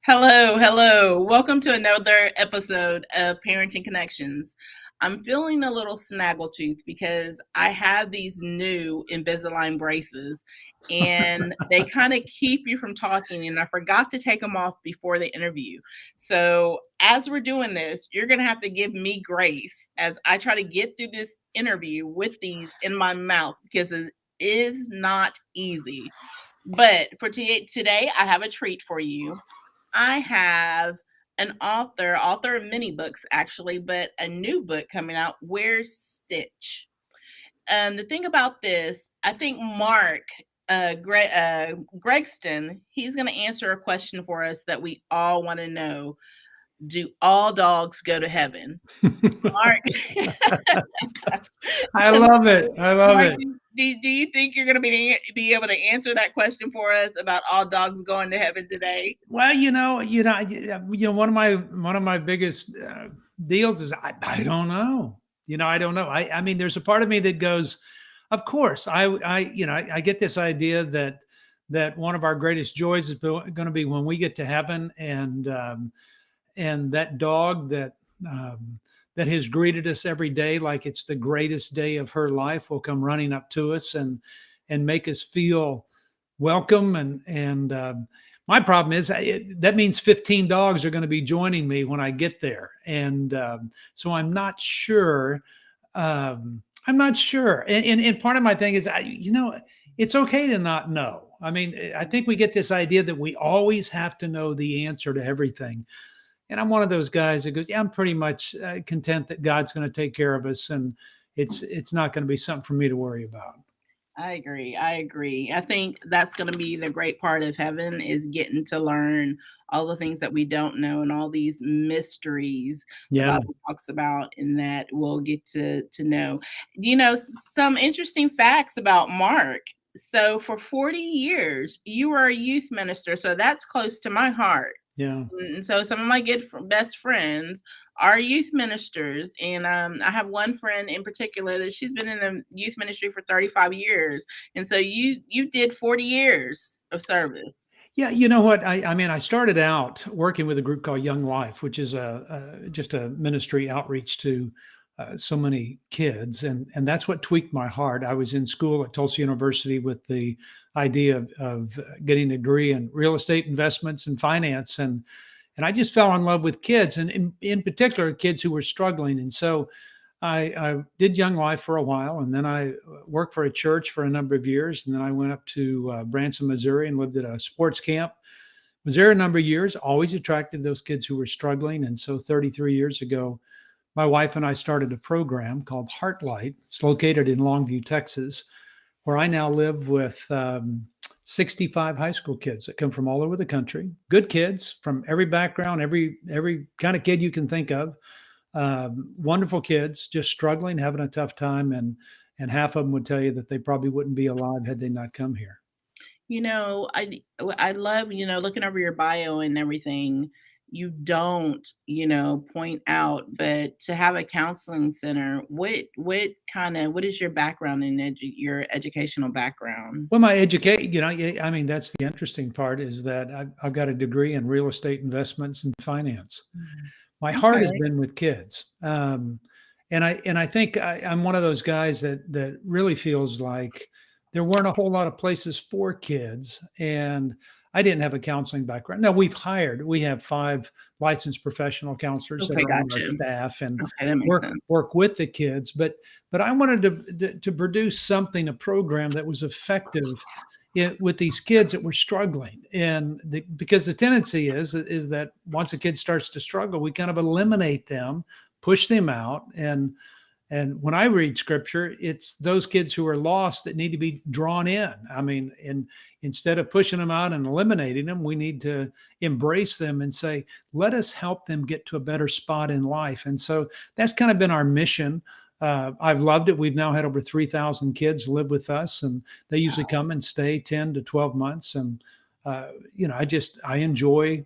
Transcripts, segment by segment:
Hello, hello. Welcome to another episode of Parenting Connections. I'm feeling a little snaggletooth because I have these new Invisalign braces and they kind of keep you from talking, and I forgot to take them off before the interview. So, as we're doing this, you're going to have to give me grace as I try to get through this interview with these in my mouth because it is not easy. But for today, I have a treat for you. I have an author of many books actually, but a new book coming out, Where's Stitch? The thing about this, I think Mark Gregston, he's going to answer a question for us that we all want to know. Do all dogs go to heaven? Mark, I love it. I love Mark, it. do you think you're going to be able to answer that question for us about all dogs going to heaven today? Well, one of my biggest deals is I don't know. I don't know. I mean, there's a part of me that goes, of course. I get this idea that one of our greatest joys is going to be when we get to heaven, and that dog that has greeted us every day like it's the greatest day of her life will come running up to us and make us feel welcome. And my problem is that means 15 dogs are going to be joining me when I get there, and so I'm not sure. I'm not sure, and part of my thing is it's okay to not know. I mean, I think we get this idea that we always have to know the answer to everything. And I'm one of those guys that goes, yeah, I'm pretty much content that God's going to take care of us, and it's not going to be something for me to worry about. I agree. I agree. I think that's going to be the great part of heaven is getting to learn all the things that we don't know and all these mysteries the Yeah. Bible talks about, and that we'll get to know. Some interesting facts about Mark. So for 40 years, you were a youth minister. So that's close to my heart. Yeah. And so some of my best friends are youth ministers, and I have one friend in particular that she's been in the youth ministry for 35 years, and so you did 40 years of service. Yeah, you know what? I mean, I started out working with a group called Young Life, which is just a ministry outreach to so many kids, and that's what tweaked my heart. I was in school at Tulsa University with the idea of getting a degree in real estate investments and finance, and I just fell in love with kids, and in particular kids who were struggling. And so I did Young Life for a while, and then I worked for a church for a number of years, and then I went up to Branson, Missouri, and lived at a sports camp. Was there a number of years, always attracted those kids who were struggling. And so 33 years ago, my wife and I started a program called Heartlight. It's located in Longview, Texas, where I now live with 65 high school kids that come from all over the country. Good kids from every background, every kind of kid you can think of. Wonderful kids, just struggling, having a tough time, and half of them would tell you that they probably wouldn't be alive had they not come here. I love, looking over your bio and everything. You don't, point out, but to have a counseling center, what is your background in your educational background? Well, my educate, I mean, that's the interesting part is that I've got a degree in real estate investments and finance. My heart has Okay. been with kids. And I think I'm one of those guys that really feels like there weren't a whole lot of places for kids. And I didn't have a counseling background. No, we have 5 licensed professional counselors that Okay, are on our gotcha. staff and Okay, that makes sense. work with the kids. But I wanted to produce something, a program that was effective with these kids that were struggling. And because the tendency is that once a kid starts to struggle, we kind of eliminate them, push them out. And when I read scripture, it's those kids who are lost that need to be drawn in. I mean, and instead of pushing them out and eliminating them, we need to embrace them and say, let us help them get to a better spot in life. And so that's kind of been our mission. I've loved it. We've now had over 3,000 kids live with us, and they usually come and stay 10 to 12 months. And, I enjoy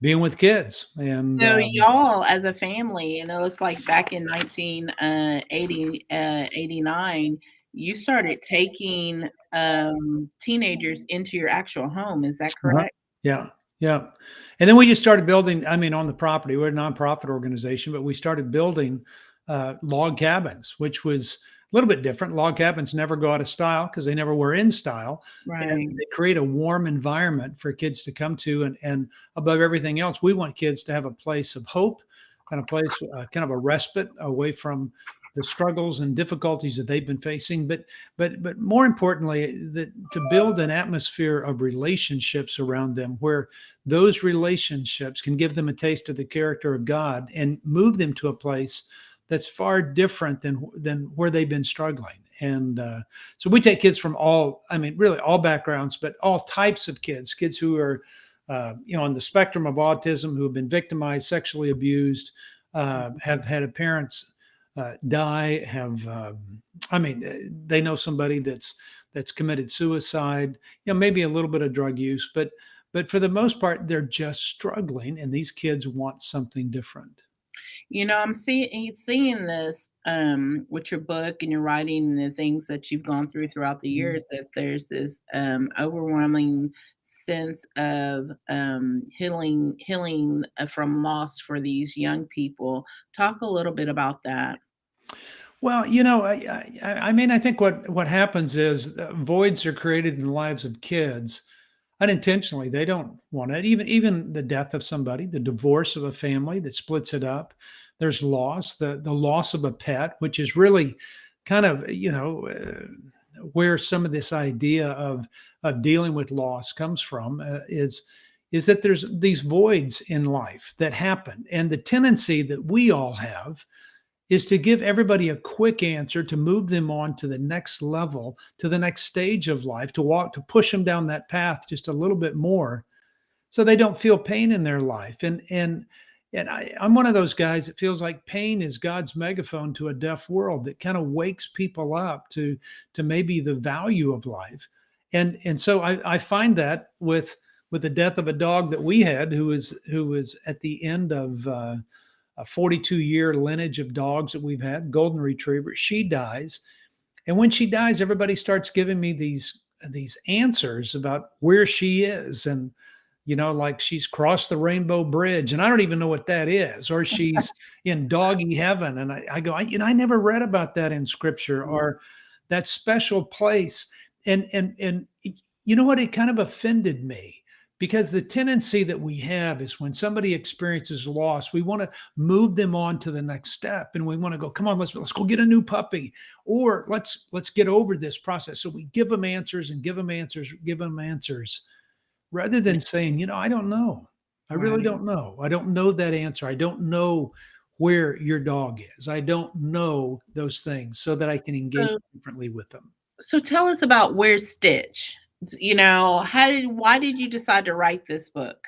being with kids. And So y'all as a family, and it looks like back in 1980, 89, you started taking, teenagers into your actual home, is that uh-huh. correct? Yeah, yeah. And then we just started building. I mean, on the property, we're a nonprofit organization, but we started building log cabins, which was a little bit different. Log cabins never go out of style because they never were in style, and Right. they create a warm environment for kids to come to. And above everything else, we want kids to have a place of hope and a place, kind of a respite away from the struggles and difficulties that they've been facing. But more importantly, that to build an atmosphere of relationships around them, where those relationships can give them a taste of the character of God and move them to a place that's far different than where they've been struggling. And so we take kids from all, I mean, really all backgrounds, but all types of kids, kids who are, on the spectrum of autism, who have been victimized, sexually abused, have had parents die, have, I mean, they know somebody that's committed suicide, maybe a little bit of drug use, but for the most part, they're just struggling, and these kids want something different. I'm seeing this with your book and your writing and the things that you've gone through throughout the Mhm. years, that there's this overwhelming sense of healing from loss for these young people. Talk a little bit about that. Well, I mean, I think what happens is voids are created in the lives of kids unintentionally. They don't want it. Even the death of somebody, the divorce of a family that splits it up. There's loss, the loss of a pet, which is really kind of where some of this idea of dealing with loss comes from, is that there's these voids in life that happen, and the tendency that we all have is to give everybody a quick answer, to move them on to the next level, to the next stage of life, to push them down that path just a little bit more so they don't feel pain in their life. I'm one of those guys that feels like pain is God's megaphone to a deaf world, that kind of wakes people up to maybe the value of life. And so I find that with the death of a dog that we had, who was at the end of a 42-year lineage of dogs that we've had, golden retriever. She dies, and when she dies, everybody starts giving me these answers about where she is, and like she's crossed the rainbow bridge, and I don't even know what that is, or she's in doggy heaven, and I go, I never read about that in scripture, or that special place. And you know what? It kind of offended me, because the tendency that we have is when somebody experiences loss, we want to move them on to the next step, and we want to go, come on, let's go get a new puppy, or let's get over this process. So we give them answers and give them answers, give them answers, rather Yeah, than saying, I don't know. I really right. don't know. I don't know that answer. I don't know where your dog is. I don't know those things, so that I can engage So differently with them. so tell us about Where's Stitch? Why did you decide to write this book?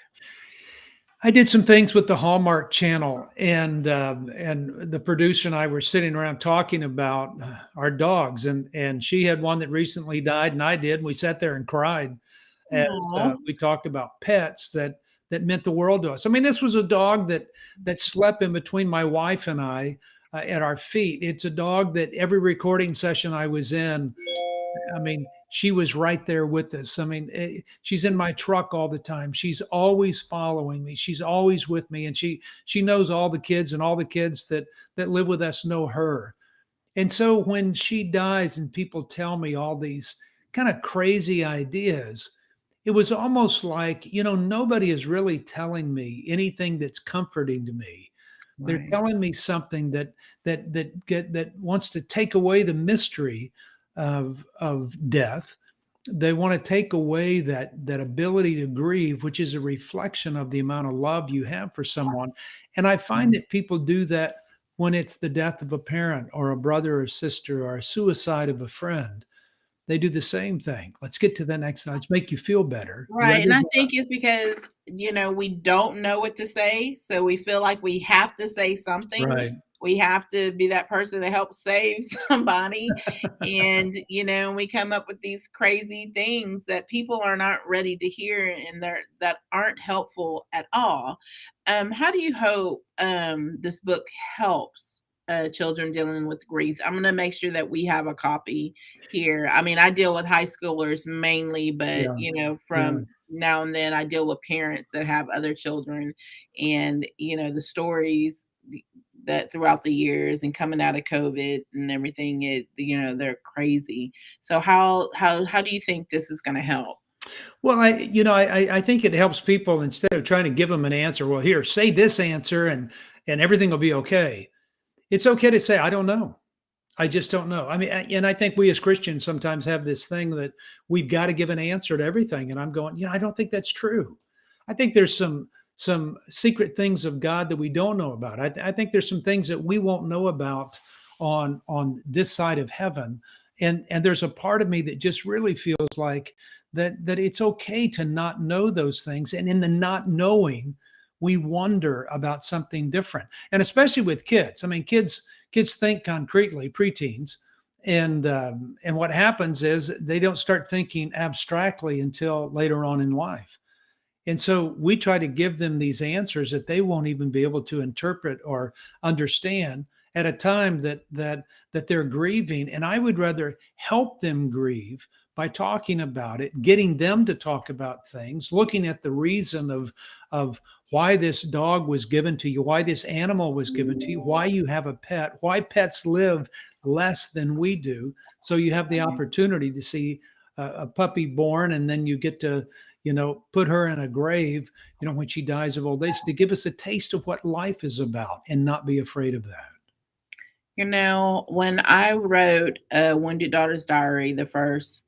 I did some things with the Hallmark Channel, and the producer and I were sitting around talking about our dogs, and she had one that recently died, and I did. And we sat there and cried as Aw. we talked about pets that meant the world to us. I mean, this was a dog that slept in between my wife and I, at our feet. It's a dog that every recording session I was in, I mean, she was right there with us. I mean, she's in my truck all the time. She's always following me. She's always with me, and she knows all the kids, and all the kids that live with us know her. And so when she dies, and people tell me all these kind of crazy ideas, it was almost like, nobody is really telling me anything that's comforting to me. They're Right. telling me something that wants to take away the mystery of death. They want to take away that ability to grieve, which is a reflection of the amount of love you have for someone. And I find that people do that when it's the death of a parent, or a brother or sister, or a suicide of a friend. They do the same thing. Let's get to the next. Let's make you feel better. Right, and I think it's because, we don't know what to say, so we feel like we have to say something, Right. we have to be that person that helps save somebody. And, we come up with these crazy things that people are not ready to hear and that aren't helpful at all. How do you hope this book helps children dealing with grief? I'm going to make sure that we have a copy here. I mean, I deal with high schoolers mainly, but, Yeah, yeah. from now and then I deal with parents that have other children, and, the stories that throughout the years and coming out of COVID and everything, they're crazy. So how do you think this is going to help? Well, I think it helps people instead of trying to give them an answer. Well, here, say this answer, and everything will be okay. It's okay to say, I don't know. I just don't know. I mean, and I think we as Christians sometimes have this thing that we've got to give an answer to everything. And I'm going, I don't think that's true. I think there's some secret things of God that we don't know about. I think there's some things that we won't know about on this side of heaven. And there's a part of me that just really feels like that it's okay to not know those things. And in the not knowing, we wonder about something different. And especially with kids. I mean, kids think concretely, preteens, and what happens is they don't start thinking abstractly until later on in life. And so we try to give them these answers that they won't even be able to interpret or understand at a time that they're grieving. And I would rather help them grieve by talking about it, getting them to talk about things, looking at the reason of why this dog was given to you, why this animal was given to you, why you have a pet, why pets live less than we do. So you have the opportunity to see a puppy born, and then you get to put her in a grave, when she dies of old age, to give us a taste of what life is about and not be afraid of that. When I wrote Wounded Daughter's Diary, the first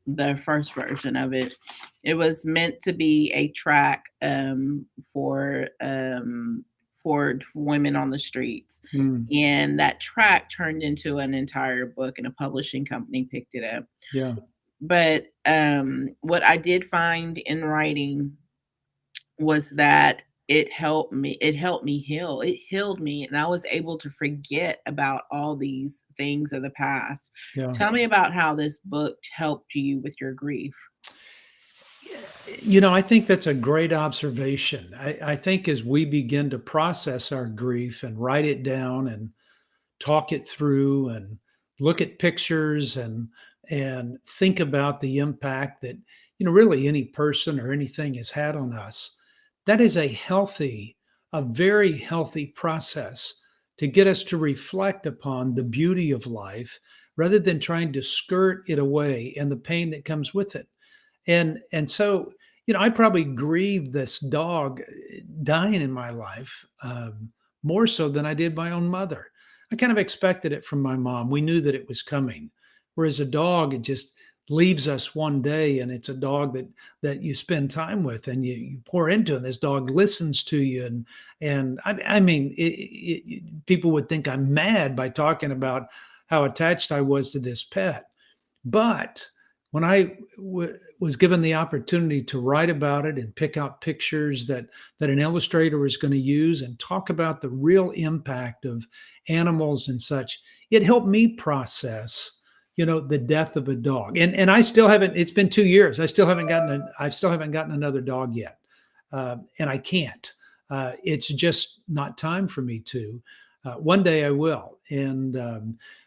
version of it, it was meant to be a track for women on the streets. Mm, And that track turned into an entire book, and a publishing company picked it up. yeah. But what I did find in writing was that it helped me heal. It healed me, and I was able to forget about all these things of the past. Yeah. Tell me about how this book helped you with your grief. I think that's a great observation. I think as we begin to process our grief and write it down and talk it through and look at pictures and think about the impact that really any person or anything has had on us, that is a very healthy process to get us to reflect upon the beauty of life rather than trying to skirt it away and the pain that comes with it. And so, I probably grieved this dog dying in my life more so than I did my own mother. I kind of expected it from my mom. We knew that it was coming. Whereas a dog, it just leaves us one day, and it's a dog that you spend time with and you pour into, and this dog listens to you. And I mean, people would think I'm mad by talking about how attached I was to this pet. But when I was given the opportunity to write about it and pick out pictures that an illustrator was going to use and talk about the real impact of animals and such, it helped me process, the death of a dog. And I still haven't. It's been 2 years. I still haven't gotten another dog yet, and I can't. It's just not time for me to. One day I will,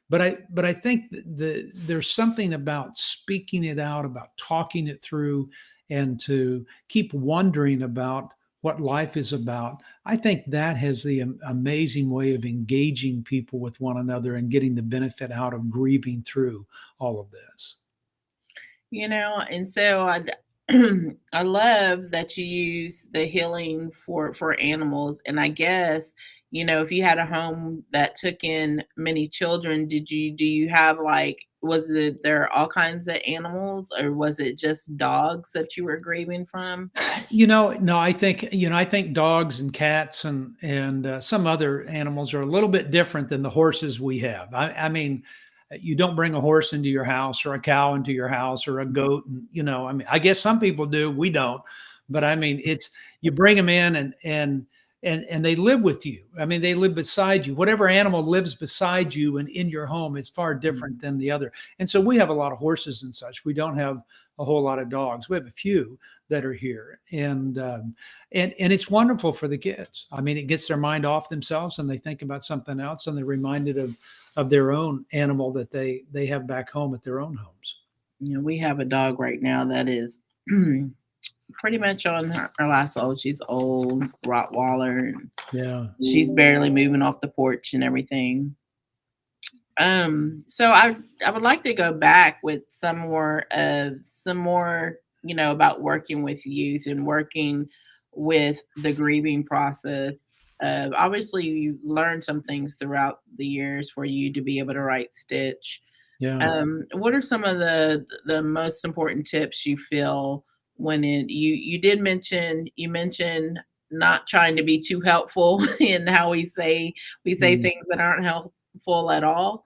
but I think there's something about speaking it out, about talking it through, and to keep wondering about what life is about. I think that has the amazing way of engaging people with one another and getting the benefit out of grieving through all of this. And so I love that you use the healing for animals. And I guess, if you had a home that took in many children, do you have, like, was it there all kinds of animals, or was it just dogs that you were grieving from? No, I think dogs and cats and some other animals are a little bit different than the horses we have. I mean, you don't bring a horse into your house or a cow into your house or a goat. And, I mean, I guess some people do. We don't. But I mean, it's you bring them in, and and they live with you. I mean, they live beside you. Whatever animal lives beside you and in your home is far different Mhm. than the other. And so we have a lot of horses and such. We don't have a whole lot of dogs. We have a few that are here, and it's wonderful for the kids. I mean, it gets their mind off themselves, and they think about something else, and they're reminded of their own animal that they have back home at their own homes. We have a dog right now that is pretty much on her last old. She's old, Rottweiler, and Yeah, she's barely moving off the porch and everything. So I would like to go back with some more, about working with youth and working with the grieving process. Obviously, you learned some things throughout the years for you to be able to write Stitch. yeah. What are some of the most important tips you feel when you mentioned not trying to be too helpful in how we say Mm. things that aren't helpful at all.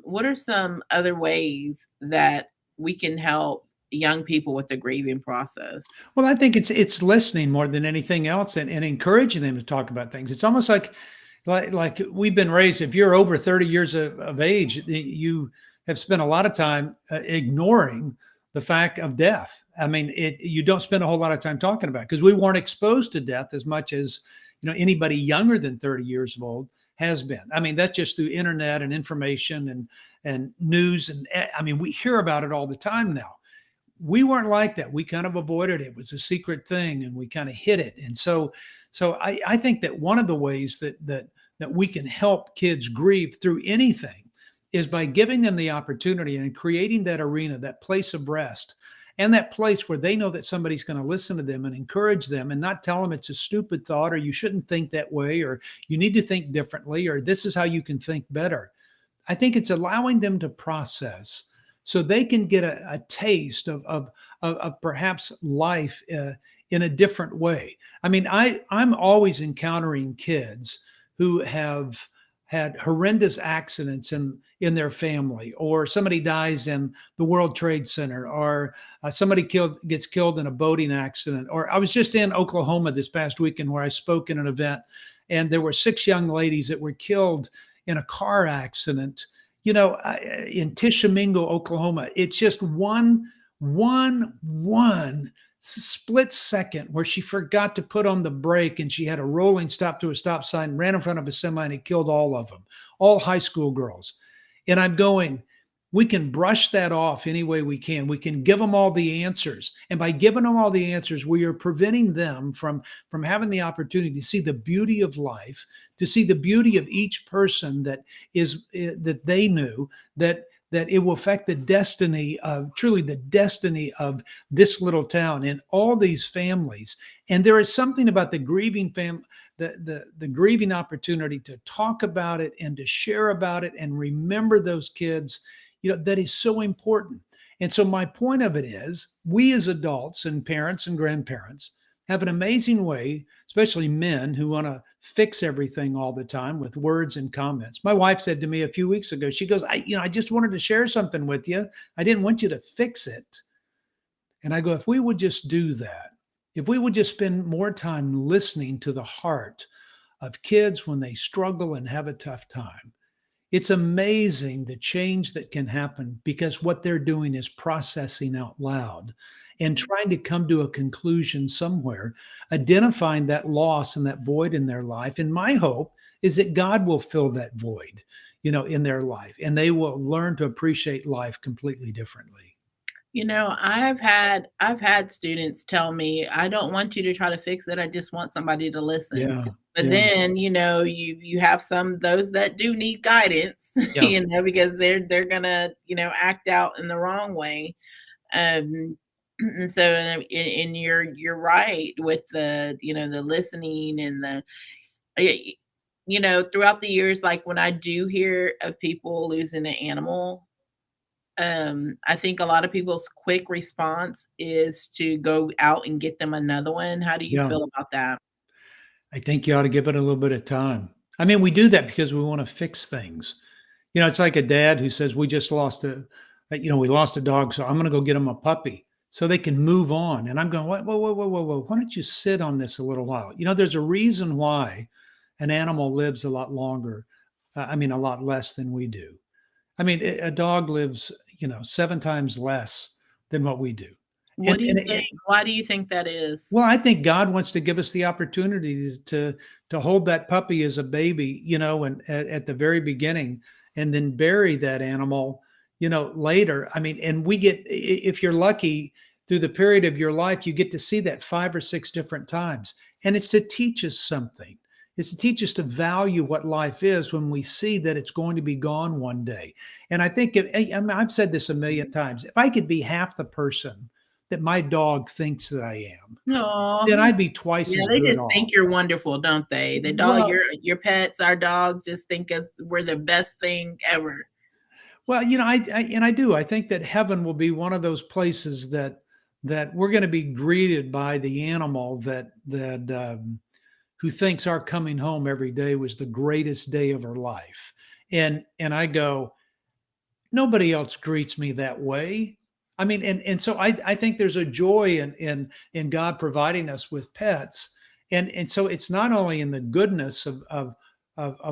What are some other ways that we can help young people with the grieving process? Well, I think it's listening more than anything else, and encouraging them to talk about things. It's almost like we've been raised. If you're over 30 years of age, you have spent a lot of time ignoring the fact of death. I mean, you don't spend a whole lot of time talking about it because we weren't exposed to death as much as anybody younger than 30 years of old has been. I mean, that's just through internet and information and news, and I mean, we hear about it all the time now. We weren't like that. We kind of avoided it. It was a secret thing, and we kind of hid it. And so I think that one of the ways that we can help kids grieve through anything is by giving them the opportunity and creating that arena, that place of rest, and that place where they know that somebody's going to listen to them and encourage them and not tell them it's a stupid thought, or you shouldn't think that way, or you need to think differently, or this is how you can think better. I think it's allowing them to process so they can get a taste of perhaps life in a different way. I mean, I'm always encountering kids who have had horrendous accidents in their family, or somebody dies in the World Trade Center, or somebody gets killed in a boating accident. Or I was just in Oklahoma this past weekend where I spoke in an event, and there were 6 young ladies that were killed in a car accident, in Tishomingo, Oklahoma. It's just one split second where she forgot to put on the brake, and she had a rolling stop to a stop sign, ran in front of a semi, and it killed all of them, all high school girls. And I'm going, we can brush that off any way we can. We can give them all the answers. And by giving them all the answers, we are preventing them from having the opportunity to see the beauty of life, to see the beauty of each person that they knew, that it will affect the destiny of truly the destiny of this little town and all these families. And there is something about the grieving the grieving opportunity to talk about it and to share about it and remember those kids, that is so important. And so my point of it is, we as adults and parents and grandparents have an amazing way, especially men who want to fix everything all the time with words and comments. My wife said to me a few weeks ago, she goes, I just wanted to share something with you. I didn't want you to fix it. And I go, if we would just do that, if we would just spend more time listening to the heart of kids when they struggle and have a tough time, it's amazing the change that can happen, because what they're doing is processing out loud and trying to come to a conclusion somewhere, identifying that loss and that void in their life. And my hope is that God will fill that void, in their life, and they will learn to appreciate life completely differently. I've had students tell me, "I don't want you to try to fix it, I just want somebody to listen." Yeah. But Yeah. then, you have those that do need guidance, Yeah. because they're gonna, act out in the wrong way. And so, and you're right with the listening and y throughout the years, like, when I do hear of people losing an animal, I think a lot of people's quick response is to go out and get them another one. How do you Yeah. feel about that? I think you ought to give it a little bit of time. I mean, we do that because we want to fix things. It's like a dad who says, we just lost we lost a dog, so I'm going to go get him a puppy. so they can move on. And I'm going, whoa, whoa, whoa, whoa, whoa, whoa. Why don't you sit on this a little while? There's a reason why an animal lives a lot longer. A lot less than we do. A dog lives, 7 times less than what we do. What And, do you and think? it, Why do you think that is? well, I think God wants to give us the opportunities to hold that puppy as a baby, and at the very beginning, and then bury that animal, later. And we get, if you're lucky, through the period of your life, you get to see that 5 or 6 different times, and it's to teach us something. It's to teach us to value what life is when we see that it's going to be gone one day. And I think I've said this a million times. If I could be half the person that my dog thinks that I am, Oh, then I'd be twice yeah, as they good just off. think you're wonderful, don't they? The dog, Well, your pets, our dog, just think us we're the best thing ever. I do. I think that heaven will be one of those places that we're going to be greeted by the animal that who thinks our coming home every day was the greatest day of her life. And I go, nobody else greets me that way. And so I think there's a joy in God providing us with pets. And so it's not only in the goodness of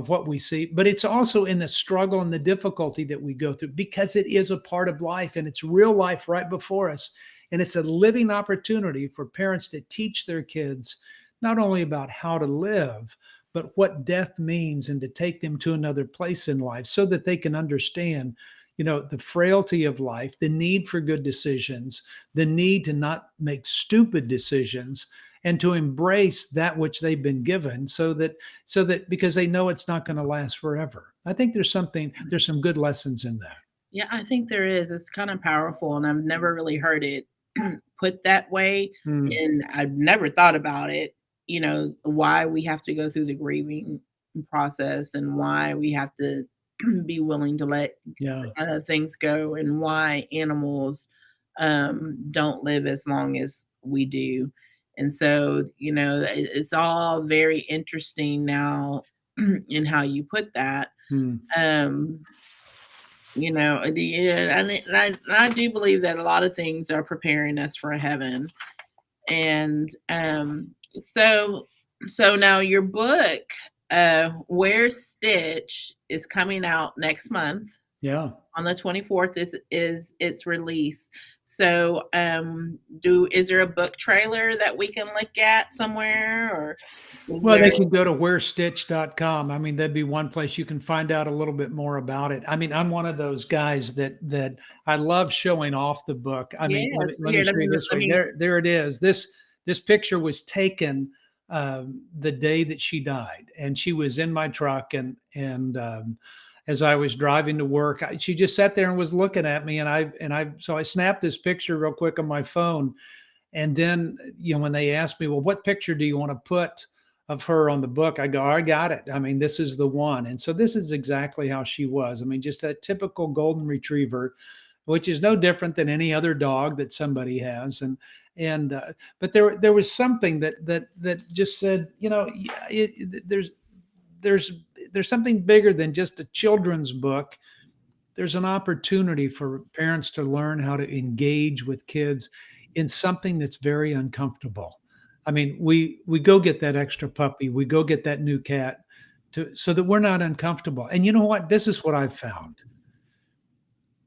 what we see, but it's also in the struggle and the difficulty that we go through, because it is a part of life and it's real life right before us. And it's a living opportunity for parents to teach their kids not only about how to live, but what death means, and to take them to another place in life so that they can understand, the frailty of life, the need for good decisions, the need to not make stupid decisions, and to embrace that which they've been given, so that because they know it's not going to last forever. I think there's some good lessons in that. Yeah, I think there is. It's kind of powerful, and I've never really heard it put that way, Mm, and I've never thought about it, why we have to go through the grieving process and why we have to be willing to let yeah. things go, and why animals don't live as long as we do. And so, it's all very interesting now in how you put that. Mm, Um, and I do believe that a lot of things are preparing us for heaven. And so now your book, Where's Stitch, is coming out next month. yeah. On the 24th is its release. So do is there a book trailer that we can look at somewhere, or is Well, there? they can go to wherestitch.com. That'd be one place you can find out a little bit more about it. I'm one of those guys that I love showing off the book. Let me Yes, let me here, show you this let way. me There it is. This picture was taken the day that she died, and she was in my truck, and as I was driving to work, she just sat there and was looking at me, so I snapped this picture real quick on my phone. And then, when they asked me, well, what picture do you want to put of her on the book? I go, I got it. This is the one. And so this is exactly how she was. Just a typical golden retriever, which is no different than any other dog that somebody has. But there was something that just said, there's there's something bigger than just a children's book. There's an opportunity for parents to learn how to engage with kids in something that's very uncomfortable. We go get that extra puppy, we go get that new cat so that we're not uncomfortable. And you know what? This is what I've found.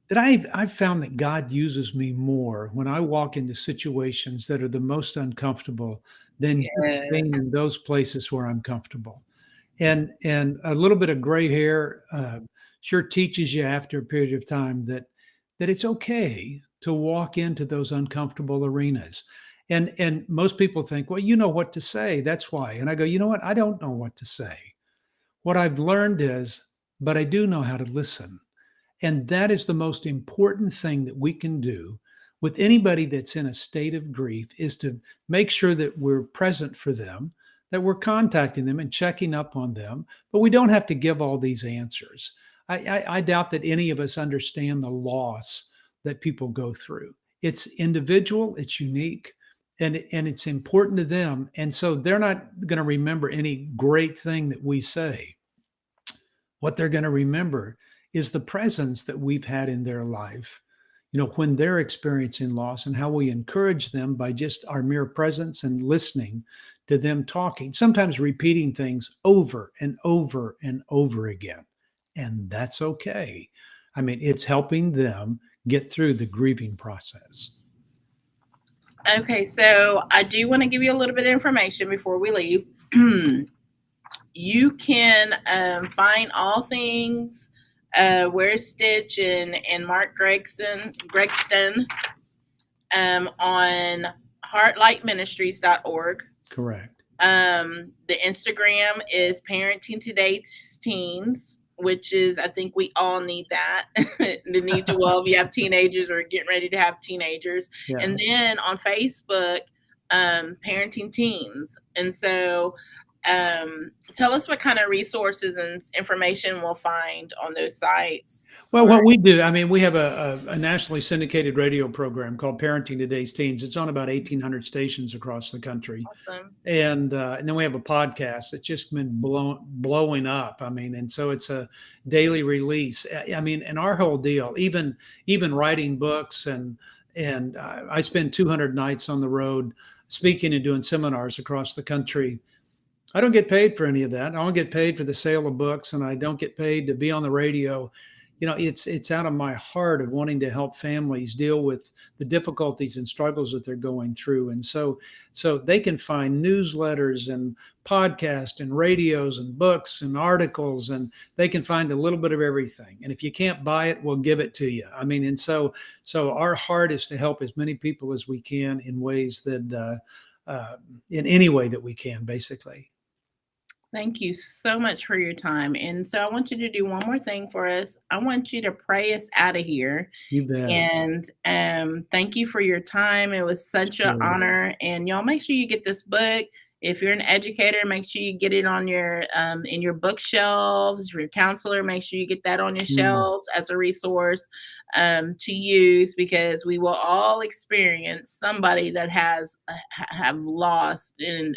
That I've found that God uses me more when I walk into situations that are the most uncomfortable than just being in Yes. those places where I'm comfortable. And a little bit of gray hair sure teaches you after a period of time that it's okay to walk into those uncomfortable arenas. And most people think, well, you know what to say, that's why. And I go, you know what? I don't know what to say. What I've learned is, but I do know how to listen. And that is the most important thing that we can do with anybody that's in a state of grief, is to make sure that we're present for them, that we're contacting them and checking up on them. But we don't have to give all these answers. I doubt that any of us understand the loss that people go through. It's individual, it's unique, and it's important to them. And so they're not going to remember any great thing that we say. What they're going to remember is the presence that we've had in their life, when they're experiencing loss, and how we encourage them by just our mere presence and listening to them talking, sometimes repeating things over and over and over again. And that's okay. I mean, it's helping them get through the grieving process. Okay, so I do want to give you a little bit of information before we leave. You can find all things Where's Stitch and Mark Gregston on heartlightministries.org. Correct. The Instagram is Parenting Today's Teens, which is, I think we all need that. The need to, well, if you have teenagers or getting ready to have teenagers. Yeah. And then on Facebook, Parenting Teens. And so tell us what kind of resources and information we'll find on those sites. Well, what we do, I mean, we have a nationally syndicated radio program called Parenting Today's Teens. It's on about 1,800 stations across the country. Awesome. And then we have a podcast that's just been blowing up. I mean, and so it's a daily release. I mean, and our whole deal, even writing books, and I spend 200 nights on the road speaking and doing seminars across the country. I don't get paid for any of that. I don't get paid for the sale of books, and I don't get paid to be on the radio. It's out of my heart of wanting to help families deal with the difficulties and struggles that they're going through. And so they can find newsletters and podcasts and radios and books and articles, and they can find a little bit of everything. And if you can't buy it, we'll give it to you. I mean, and so our heart is to help as many people as we can in ways that, in any way that we can, basically. Thank you so much for your time. And so I want you to do one more thing for us. I want you to pray us out of here. You bet. And thank you for your time. It was such an honor. And y'all make sure you get this book. If you're an educator, make sure you get it on your in your bookshelves. Your counselor, make sure you get that on your shelves as a resource to use, because we will all experience somebody that has have lost and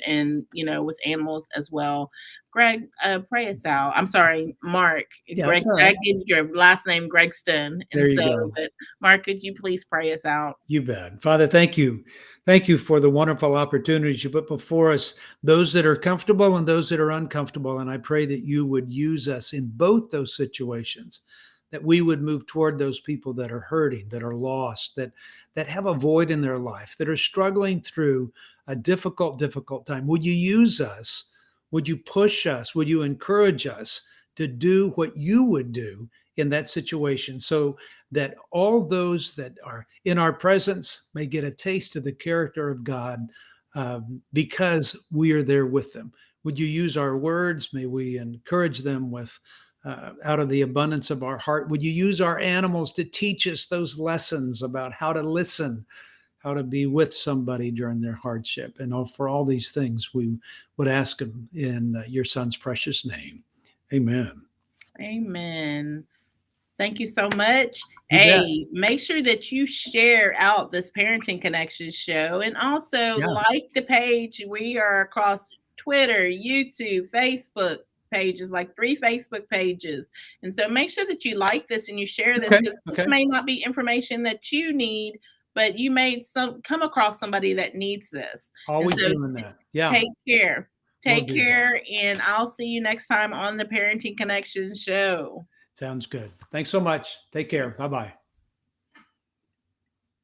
with animals as well. Greg, pray us out. I'm sorry, Mark. Yeah, Greg, right. I gave your last name, Gregston. And there you go. But Mark, could you please pray us out? You bet. Father, thank you. Thank you for the wonderful opportunities you put before us, those that are comfortable and those that are uncomfortable. And I pray that you would use us in both those situations, that we would move toward those people that are hurting, that are lost, that have a void in their life, that are struggling through a difficult time. Would you use us? Would you push us? Would you encourage us to do what you would do in that situation, so that all those that are in our presence may get a taste of the character of God, because we are there with them? Would you use our words? May we encourage them with out of the abundance of our heart. Would you use our animals to teach us those lessons about how to listen, how to be with somebody during their hardship? And for all these things, we would ask them in your son's precious name. Amen. Amen. Thank you so much. Hey, make sure that you share out this Parenting Connections show, and also like the page. We are across Twitter, YouTube, Facebook pages, like 3 Facebook pages. And so make sure that you like this and you share this, because this may not be information that you need, but you may come across somebody that needs this. Always doing that. Yeah. Take care. Take care, and I'll see you next time on the Parenting Connections show. Sounds good. Thanks so much. Take care. Bye-bye.